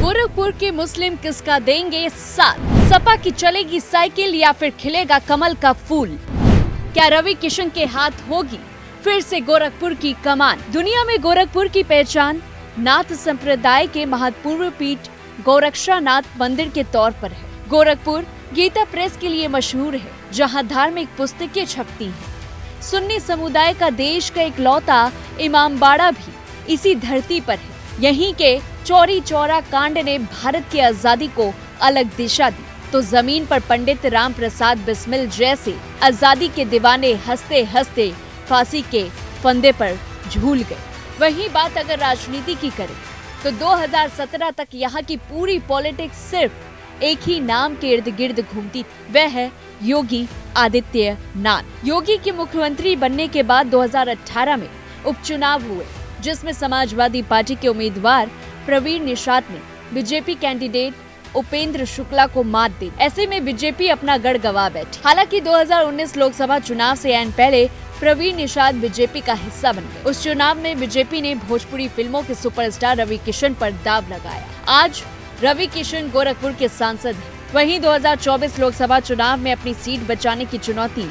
गोरखपुर के मुस्लिम किसका देंगे साथ? सपा की चलेगी साइकिल या फिर खिलेगा कमल का फूल? क्या रवि किशन के हाथ होगी फिर से गोरखपुर की कमान? दुनिया में गोरखपुर की पहचान नाथ संप्रदाय के महत्वपूर्ण पीठ गोरक्षनाथ मंदिर के तौर पर है। गोरखपुर गीता प्रेस के लिए मशहूर है, जहां धार्मिक पुस्तकें छपती हैं। सुन्नी समुदाय का देश का इकलौता इमामबाड़ा भी इसी धरती पर है। यहीं के चौरी चौरा कांड ने भारत की आजादी को अलग दिशा दी, तो जमीन पर पंडित राम प्रसाद बिस्मिल जैसे आजादी के दीवाने हंसते हंसते फांसी के फंदे पर झूल गए। वहीं बात अगर राजनीति की करें तो 2017 तक यहाँ की पूरी पॉलिटिक्स सिर्फ एक ही नाम के इर्द गिर्द घूमती थी, वह है योगी आदित्यनाथ। योगी के मुख्यमंत्री बनने के बाद 2018 में उपचुनाव हुए, जिसमें समाजवादी पार्टी के उम्मीदवार प्रवीण निषाद ने बीजेपी कैंडिडेट उपेंद्र शुक्ला को मात दी। ऐसे में बीजेपी अपना गढ़ गंवा बैठी। हालांकि 2019 लोकसभा चुनाव से ऐन पहले प्रवीण निषाद बीजेपी का हिस्सा बन गए। उस चुनाव में बीजेपी ने भोजपुरी फिल्मों के सुपरस्टार रवि किशन पर दाव लगाया। आज रवि किशन गोरखपुर के सांसद हैं। वहीं 2024 लोकसभा चुनाव में अपनी सीट बचाने की चुनौती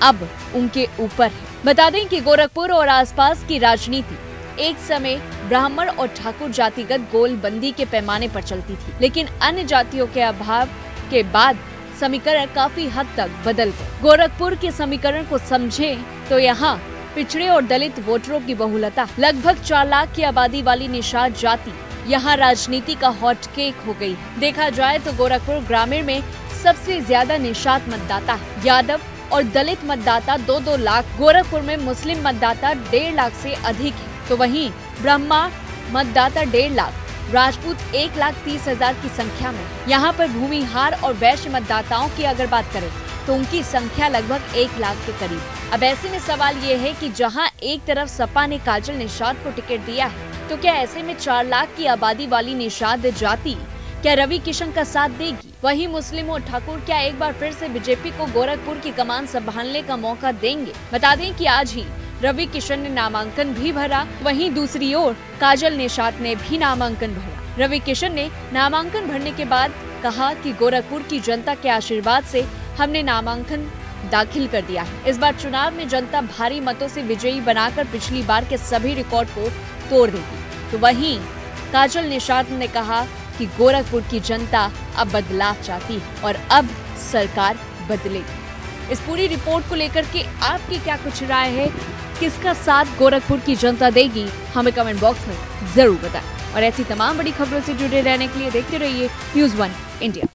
अब उनके ऊपर है। बता दें कि गोरखपुर और आसपास की राजनीति एक समय ब्राह्मण और ठाकुर जातिगत गोलबंदी के पैमाने पर चलती थी, लेकिन अन्य जातियों के अभाव के बाद समीकरण काफी हद तक बदल गए। गोरखपुर के समीकरण को समझें तो यहाँ पिछड़े और दलित वोटरों की बहुलता, लगभग 4 लाख की आबादी वाली निषाद जाति यहाँ राजनीति का हॉट केक हो गई है। देखा जाए तो गोरखपुर ग्रामीण में सबसे ज्यादा निषाद मतदाता है। यादव और दलित मतदाता 2-2 लाख। गोरखपुर में मुस्लिम मतदाता 1.5 लाख से अधिक है, तो वहीं ब्रह्मा मतदाता 1.5 लाख, राजपूत 1,30,000 की संख्या में। यहाँ पर भूमिहार और वैश्य मतदाताओं की अगर बात करें तो उनकी संख्या लगभग 1 लाख के करीब। अब ऐसे में सवाल ये है कि जहाँ एक तरफ सपा ने काजल निषाद को टिकट दिया है, तो क्या ऐसे में 4 लाख की आबादी वाली निषाद जाति क्या रवि किशन का साथ देगी? वहीं मुस्लिम और ठाकुर क्या एक बार फिर से बीजेपी को गोरखपुर की कमान संभालने का मौका देंगे? बता दें कि आज ही रवि किशन ने नामांकन भी भरा। वहीं दूसरी ओर काजल निषाद ने भी नामांकन भरा। रवि किशन ने नामांकन भरने के बाद कहा कि गोरखपुर की जनता के आशीर्वाद से हमने नामांकन दाखिल कर दिया है। इस बार चुनाव में जनता भारी मतों से विजयी बनाकर पिछली बार के सभी रिकॉर्ड को तोड़ देगी। तो वहीं काजल निषाद ने कहा कि गोरखपुर की जनता अब बदलाव चाहती है और अब सरकार बदलेगी। इस पूरी रिपोर्ट को लेकर के आपकी क्या कुछ राय है? किसका साथ गोरखपुर की जनता देगी? हमें कमेंट बॉक्स में जरूर बताएं। और ऐसी तमाम बड़ी खबरों से जुड़े रहने के लिए देखते रहिए News1 इंडिया।